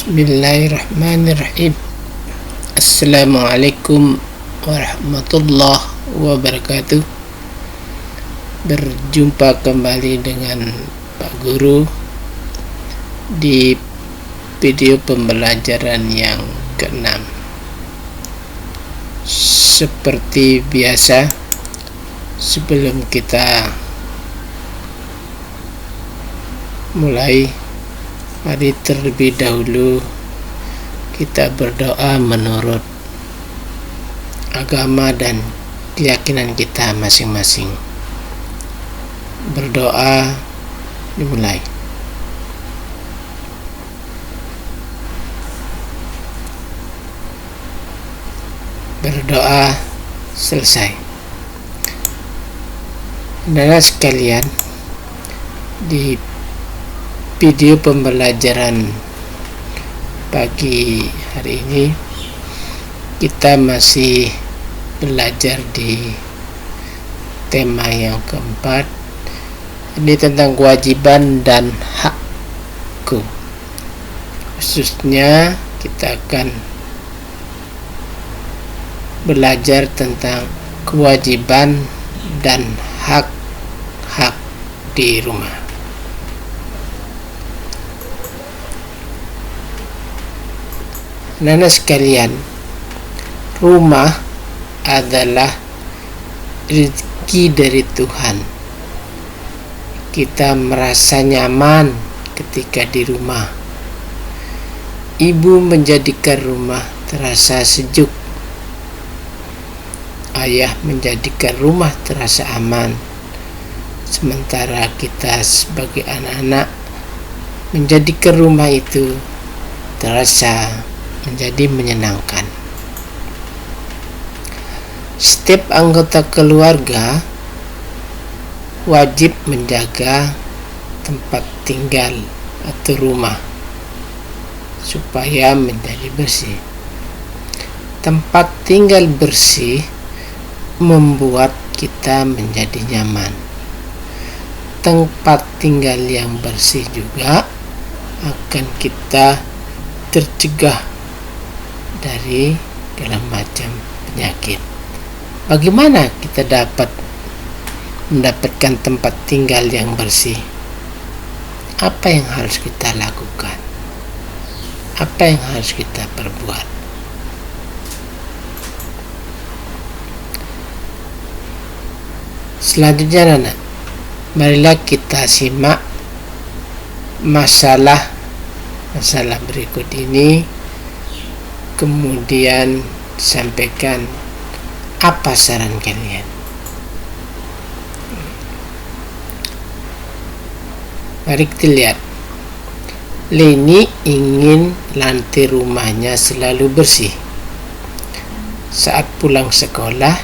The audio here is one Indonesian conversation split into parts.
Bismillahirrahmanirrahim. Assalamualaikum warahmatullahi wabarakatuh. Berjumpa kembali dengan Pak Guru di video pembelajaran yang ke-6. Seperti biasa, sebelum kita mulai, mari terlebih dahulu kita berdoa menurut agama dan keyakinan kita masing-masing. Berdoa dimulai. Berdoa selesai. Saudara sekalian, di video pembelajaran pagi hari ini kita masih belajar di tema yang keempat, ini tentang kewajiban dan hakku. Khususnya kita akan belajar tentang kewajiban dan hak di rumah. Anak-anak sekalian, rumah adalah rezeki dari Tuhan. Kita merasa nyaman ketika di rumah. Ibu menjadikan rumah terasa sejuk. Ayah menjadikan rumah terasa aman. Sementara kita sebagai anak-anak menjadikan rumah itu terasa menjadi menyenangkan. Setiap anggota keluarga wajib menjaga tempat tinggal atau rumah supaya menjadi bersih. Tempat tinggal bersih membuat kita menjadi nyaman. Tempat tinggal yang bersih juga akan kita tercegah dari segala macam penyakit. Bagaimana kita dapat mendapatkan tempat tinggal yang bersih? Apa yang harus kita lakukan? Apa yang harus kita perbuat? Selanjutnya, anak, marilah kita simak masalah berikut ini, kemudian sampaikan apa saran kalian. Mari kita lihat. Leni ingin lantai rumahnya selalu bersih. Saat pulang sekolah,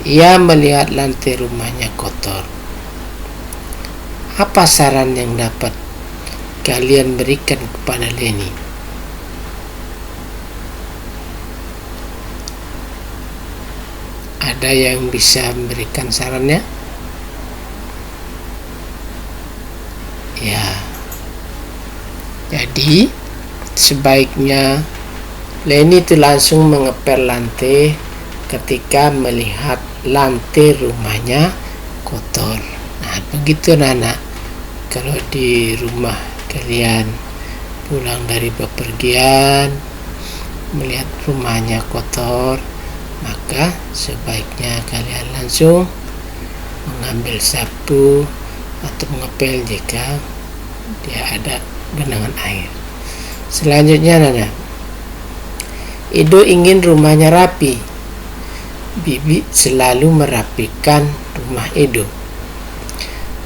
ia melihat lantai rumahnya kotor. Apa saran yang dapat kalian berikan kepada Leni? Ada yang bisa memberikan sarannya? Ya. Jadi sebaiknya Leni itu langsung mengepel lantai ketika melihat lantai rumahnya kotor. Nah, begitu anak. Kalau di rumah kalian pulang dari bepergian melihat rumahnya kotor, maka sebaiknya kalian langsung mengambil sapu atau mengepel jika dia ada genangan air. Selanjutnya, Nana, Edo ingin rumahnya rapi. Bibi selalu merapikan rumah Edo.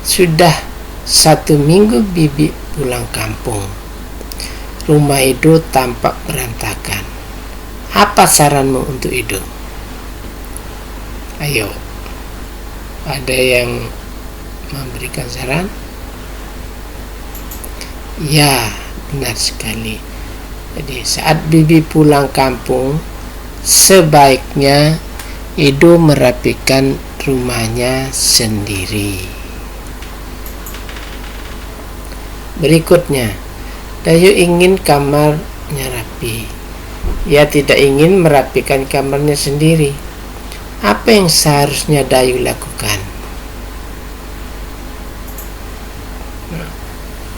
Sudah 1 minggu Bibi pulang kampung. Rumah Edo tampak berantakan. Apa saranmu untuk Edo? Ayo, ada yang memberikan saran? Ya, benar sekali. Jadi saat Bibi pulang kampung, sebaiknya Edo merapikan rumahnya sendiri. Berikutnya, Dayu ingin kamar rapi. Ia tidak ingin merapikan kamarnya sendiri. Apa yang seharusnya Dayu lakukan?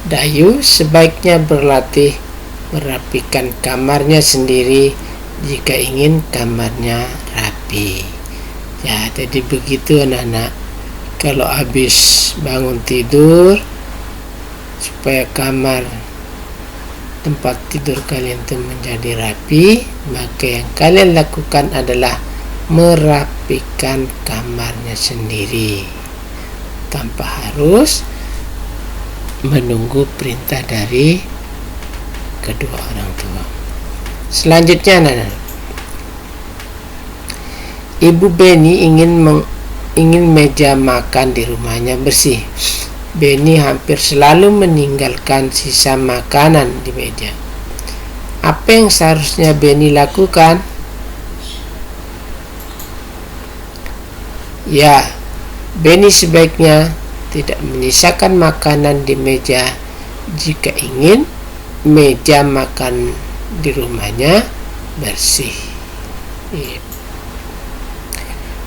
Dayu sebaiknya berlatih merapikan kamarnya sendiri jika ingin kamarnya rapi. Ya, jadi begitu anak-anak. Kalau habis bangun tidur, supaya kamar tempat tidur kalian itu menjadi rapi, maka yang kalian lakukan adalah merapikan kamarnya sendiri tanpa harus menunggu perintah dari kedua orang tua. Selanjutnya, anak-anak, Ibu Beni ingin meja makan di rumahnya bersih. Beni hampir selalu meninggalkan sisa makanan di meja. Apa yang seharusnya Beni lakukan? Ya, Beni sebaiknya tidak menyisakan makanan di meja jika ingin meja makan di rumahnya bersih.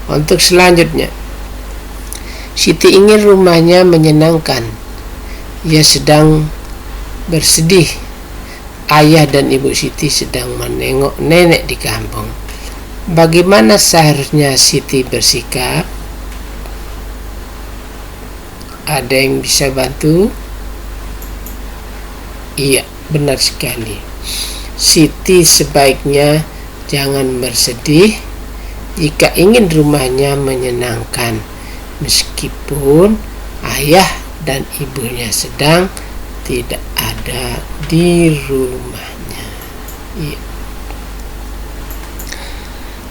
Untuk selanjutnya, Siti ingin rumahnya menyenangkan. Ia sedang bersedih. Ayah dan ibu Siti sedang menengok nenek di kampung. Bagaimana seharusnya Siti bersikap? Ada yang bisa bantu? Iya, benar sekali. Siti sebaiknya jangan bersedih jika ingin rumahnya menyenangkan, meskipun ayah dan ibunya sedang tidak ada di rumahnya. Iya.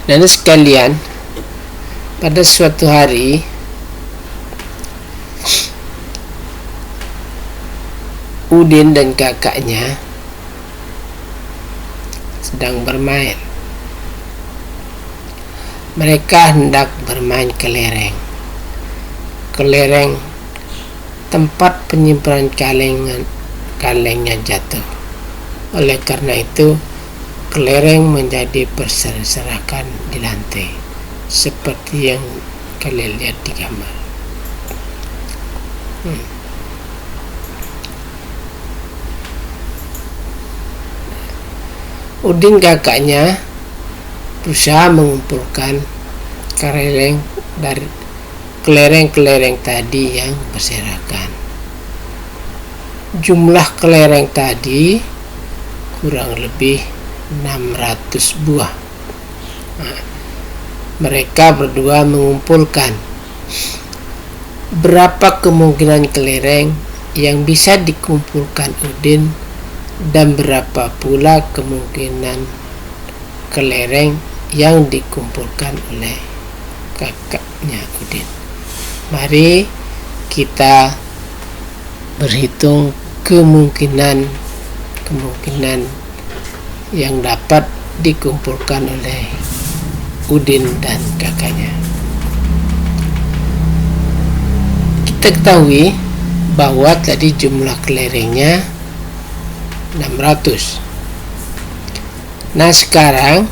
Dan sekalian, pada suatu hari Udin dan kakaknya sedang bermain. Mereka hendak bermain kelereng. Kelereng tempat penyimpanan kalengnya jatuh. Oleh karena itu, kelereng menjadi berserakan di lantai, seperti yang kalian lihat di gambar. Udin kakaknya berusaha mengumpulkan kelereng tadi yang berserakan. Jumlah kelereng tadi kurang lebih 600 buah. Mereka berdua mengumpulkan berapa kemungkinan kelereng yang bisa dikumpulkan Udin dan berapa pula kemungkinan kelereng yang dikumpulkan oleh kakaknya Udin. Mari kita berhitung kemungkinan yang dapat dikumpulkan oleh Udin dan kakaknya. Kita ketahui bahwa tadi jumlah kelerengnya 600. Nah, sekarang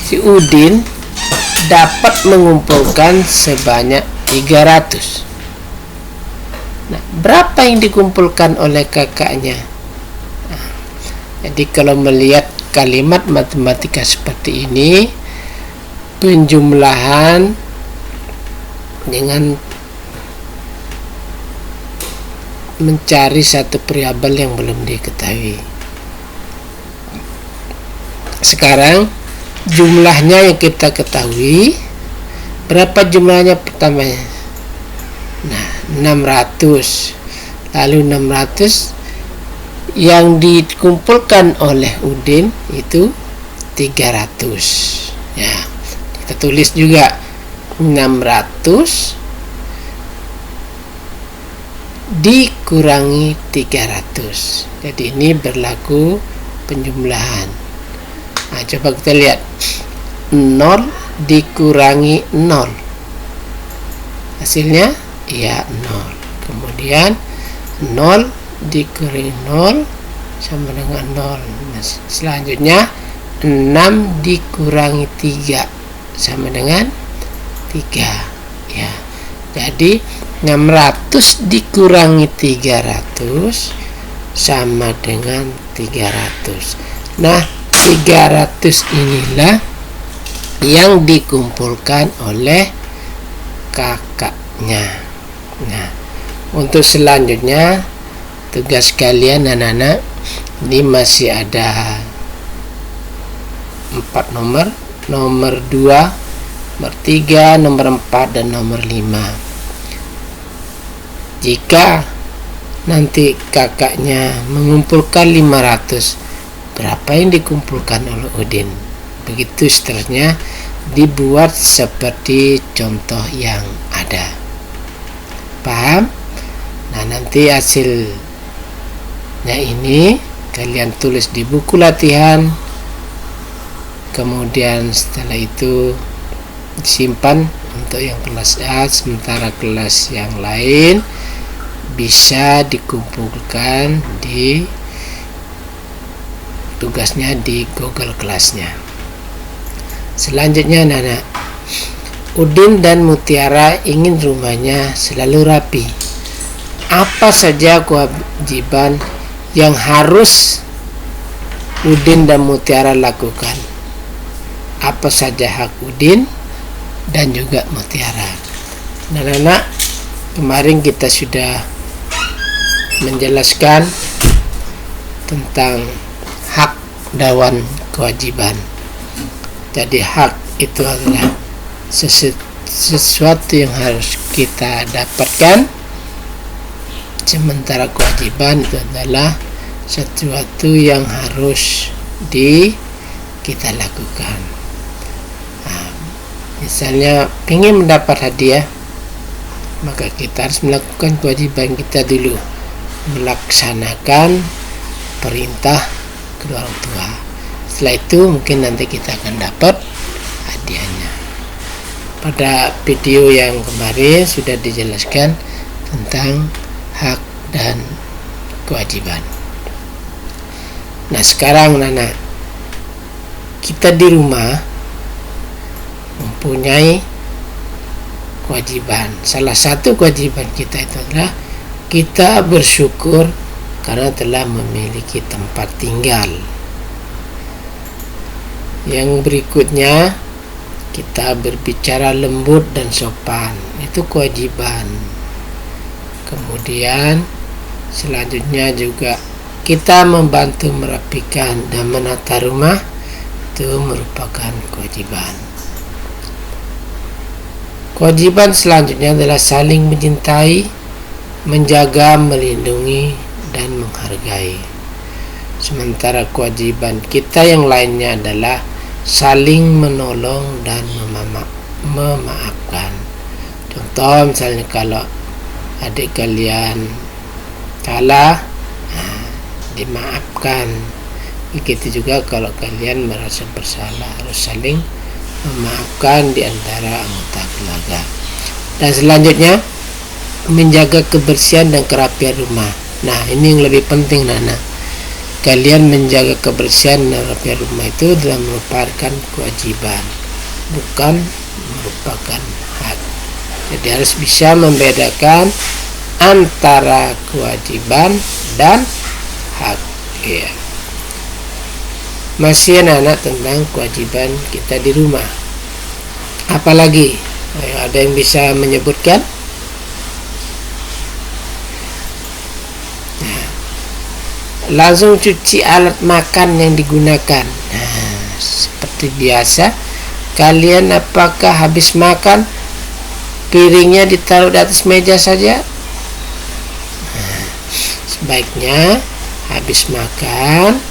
si Udin dapat mengumpulkan sebanyak 300. Nah, berapa yang dikumpulkan oleh kakaknya? Nah, jadi kalau melihat kalimat matematika seperti ini, penjumlahan dengan mencari satu variabel yang belum diketahui. Sekarang jumlahnya yang kita ketahui. Berapa jumlahnya pertamanya? Nah, 600. Lalu 600 yang dikumpulkan oleh Udin itu 300. Ya, kita tulis juga 600 dikurangi 300. Jadi ini berlaku penjumlahan. Nah, coba kita lihat. 0 dikurangi 0. Hasilnya ya 0. Kemudian 0 dikurangi 0 sama dengan 0. Nah, selanjutnya 6 dikurangi 3 sama dengan 3 ya. Jadi 600 dikurangi 300 sama dengan 300. Nah, 300 inilah yang dikumpulkan oleh kakaknya. Nah, untuk selanjutnya tugas kalian anak-anak, ini masih ada 4 nomor, nomor 2, nomor 3, nomor 4, dan nomor 5. Jika nanti kakaknya mengumpulkan 500, berapa yang dikumpulkan oleh Udin? Begitu seterusnya, dibuat seperti contoh yang ada. Paham? Nah, nanti hasilnya ini kalian tulis di buku latihan, kemudian setelah itu disimpan untuk yang kelas A, sementara kelas yang lain bisa dikumpulkan di tugasnya di Google kelasnya. Selanjutnya anak-anak, Udin dan Mutiara ingin rumahnya selalu rapi. Apa saja kewajiban yang harus Udin dan Mutiara lakukan? Apa saja hak Udin dan juga Mutiara? Anak-anak, kemarin kita sudah menjelaskan tentang hak dan kewajiban. Jadi hak itu adalah sesuatu yang harus kita dapatkan, sementara kewajiban itu adalah sesuatu yang harus kita lakukan. Nah, misalnya ingin mendapat hadiah, maka kita harus melakukan kewajiban kita dulu, melaksanakan perintah kedua orang tua. Setelah itu mungkin nanti kita akan dapat hadiahnya. Pada video yang kemarin sudah dijelaskan tentang hak dan kewajiban. Nah, sekarang anak-anak, kita di rumah mempunyai kewajiban. Salah satu kewajiban kita itu adalah kita bersyukur karena telah memiliki tempat tinggal. Yang berikutnya, kita berbicara lembut dan sopan. Itu kewajiban. Kemudian selanjutnya juga kita membantu merapikan dan menata rumah. Itu merupakan kewajiban. Kewajiban selanjutnya adalah saling mencintai, menjaga, melindungi, dan menghargai. Sementara kewajiban kita yang lainnya adalah saling menolong dan memaafkan. Contoh misalnya kalau adik kalian salah, dimaafkan. Begitu juga kalau kalian merasa bersalah, harus saling memaafkan di antara anggota keluarga. Dan selanjutnya, menjaga kebersihan dan kerapian rumah. Nah, ini yang lebih penting, Nana. Kalian menjaga kebersihan dan kerapian rumah itu adalah merupakan kewajiban, bukan merupakan hak. Jadi harus bisa membedakan antara kewajiban dan hak. Ya. Masih anak-anak tentang kewajiban kita di rumah. Apalagi? Ayo, ada yang bisa menyebutkan? Nah, langsung cuci alat makan yang digunakan. Nah, seperti biasa, kalian apakah habis makan piringnya ditaruh di atas meja saja? Nah, sebaiknya habis makan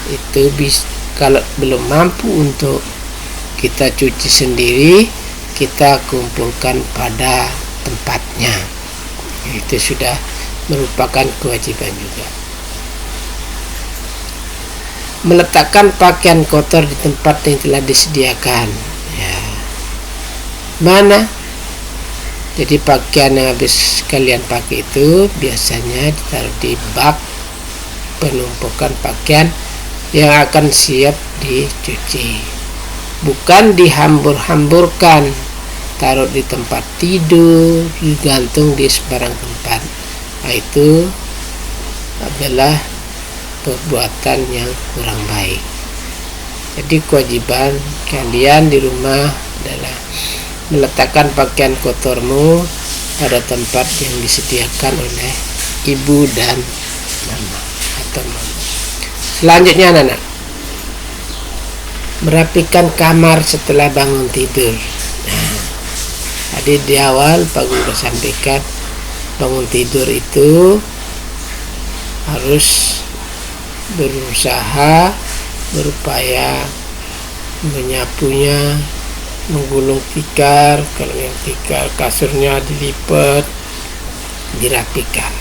itu kalau belum mampu untuk kita cuci sendiri, kita kumpulkan pada tempatnya. Itu sudah merupakan kewajiban juga. Meletakkan pakaian kotor di tempat yang telah disediakan. Ya. Mana? Jadi pakaian yang habis kalian pakai itu biasanya ditaruh di bak penumpukan pakaian yang akan siap dicuci, bukan dihambur-hamburkan, taruh di tempat tidur, digantung di sembarang tempat. Nah, itu adalah perbuatan yang kurang baik. Jadi kewajiban kalian di rumah adalah meletakkan pakaian kotormu pada tempat yang disediakan oleh ibu dan mama atau mama. Selanjutnya anak-anak, merapikan kamar setelah bangun tidur. Nah, tadi di awal Pak Guru sudah sampaikan, bangun tidur itu harus berusaha, berupaya menyapunya, menggulung tikar, kalau yang tikar kasurnya dilipat, dirapikan.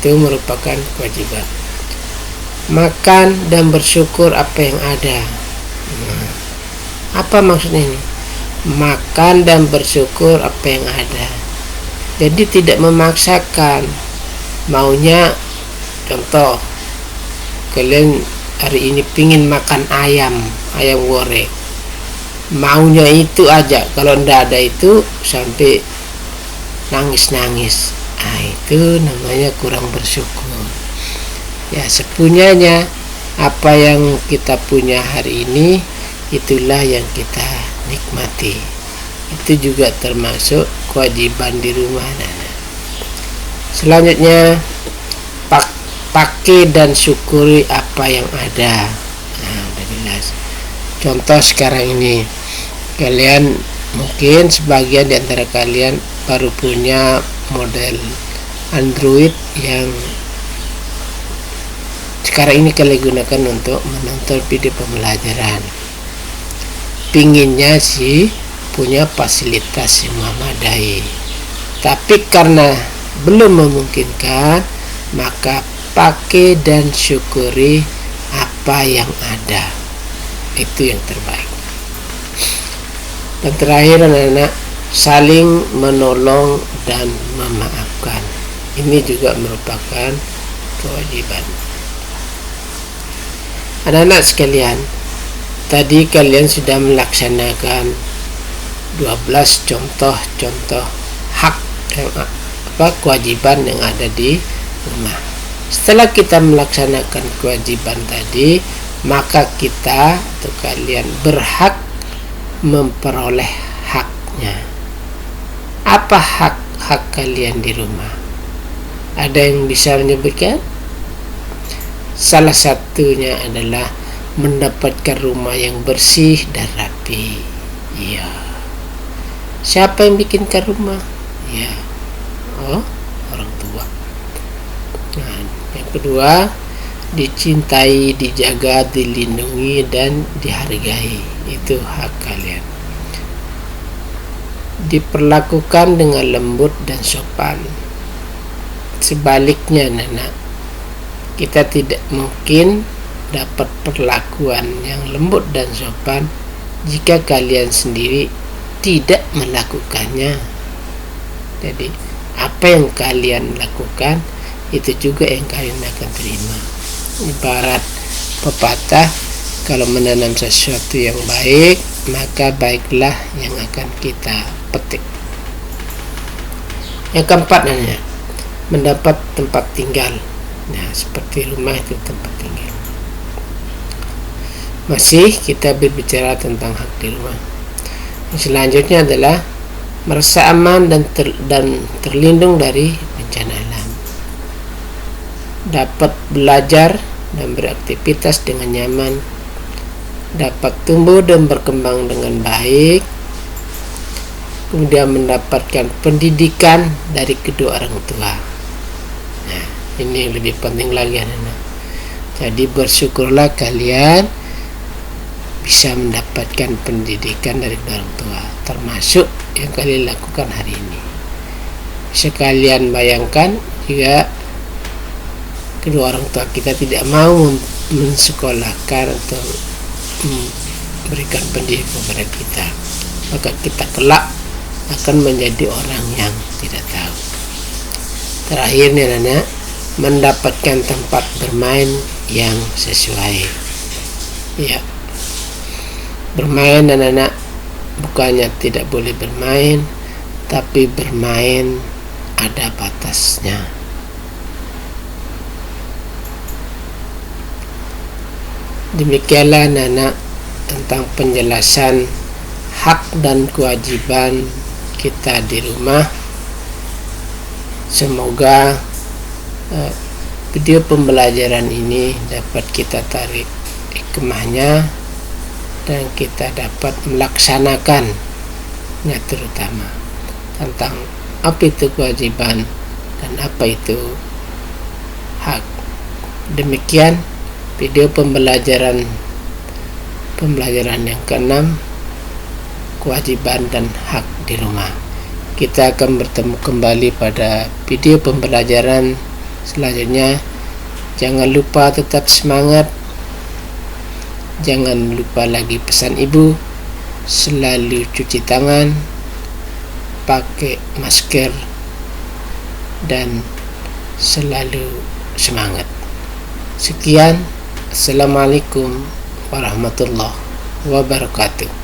Itu merupakan kewajiban. Makan dan bersyukur apa yang ada. Nah, apa maksudnya ini? Makan dan bersyukur apa yang ada. Jadi tidak memaksakan. Maunya, contoh, kalian hari ini pingin makan ayam goreng. Maunya itu aja. Kalau ndak ada itu sampai nangis-nangis. Nah, itu namanya kurang bersyukur. Ya, sepunyanya apa yang kita punya hari ini, itulah yang kita nikmati. Itu juga termasuk kewajiban di rumah anak-anak. Selanjutnya, pakai dan syukuri apa yang ada. Nah, udah jelas. Contoh sekarang ini, kalian mungkin sebagian di antara kalian baru punya model Android yang sekarang ini kalian gunakan untuk menonton video pembelajaran. Pinginnya sih punya fasilitas yang memadai, tapi karena belum memungkinkan, maka pakai dan syukuri apa yang ada. Itu yang terbaik. Dan terakhir anak-anak, saling menolong dan memaafkan. Ini juga merupakan kewajiban. Anak-anak sekalian, tadi kalian sudah melaksanakan 12 contoh-contoh hak kewajiban yang ada di rumah. Setelah kita melaksanakan kewajiban tadi, maka kita atau kalian berhak memperoleh haknya. Apa hak kalian di rumah? Ada yang bisa menyebutkan? Salah satunya adalah mendapatkan rumah yang bersih dan rapi. Ya. Siapa yang bikinkan rumah? Ya. Oh, orang tua. Nah, yang kedua, dicintai, dijaga, dilindungi, dan dihargai. Itu hak kalian. Diperlakukan dengan lembut dan sopan. Sebaliknya, anak-anak, kita tidak mungkin dapat perlakuan yang lembut dan sopan jika kalian sendiri tidak melakukannya. Jadi, apa yang kalian lakukan, itu juga yang kalian akan terima. Ibarat pepatah, kalau menanam sesuatu yang baik, maka baiklah yang akan kita petik. Yang keempat, mendapat tempat tinggal. Nah, seperti rumah itu tempat tinggal. Masih kita berbicara tentang hak di rumah. Selanjutnya adalah merasa aman dan terlindung dari bencana alam. Dapat belajar dan beraktivitas dengan nyaman. Dapat tumbuh dan berkembang dengan baik. Kemudian mendapatkan pendidikan dari kedua orang tua. Nah, ini yang lebih penting lagi anak-anak. Jadi bersyukurlah kalian bisa mendapatkan pendidikan dari orang tua, termasuk yang kalian lakukan hari ini. Bisa kalian bayangkan jika kedua orang tua kita tidak mau mensekolahkan atau memberikan pendidikan kepada kita, maka kita kelak akan menjadi orang yang tidak tahu. Terakhir nih anak, mendapatkan tempat bermain yang sesuai. Ya, bermain anak-anak bukannya tidak boleh bermain, tapi bermain ada batasnya. Demikianlah anak-anak tentang penjelasan hak dan kewajiban kita di rumah. Semoga video pembelajaran ini dapat kita tarik hikmahnya dan kita dapat melaksanakannya, terutama tentang apa itu kewajiban dan apa itu hak. Demikian video pembelajaran yang ke-6, kewajiban dan hak di rumah. Kita akan bertemu kembali pada video pembelajaran selanjutnya. Jangan lupa tetap semangat. Jangan lupa lagi pesan ibu, selalu cuci tangan, pakai masker, dan selalu semangat. Sekian, assalamualaikum warahmatullahi wabarakatuh.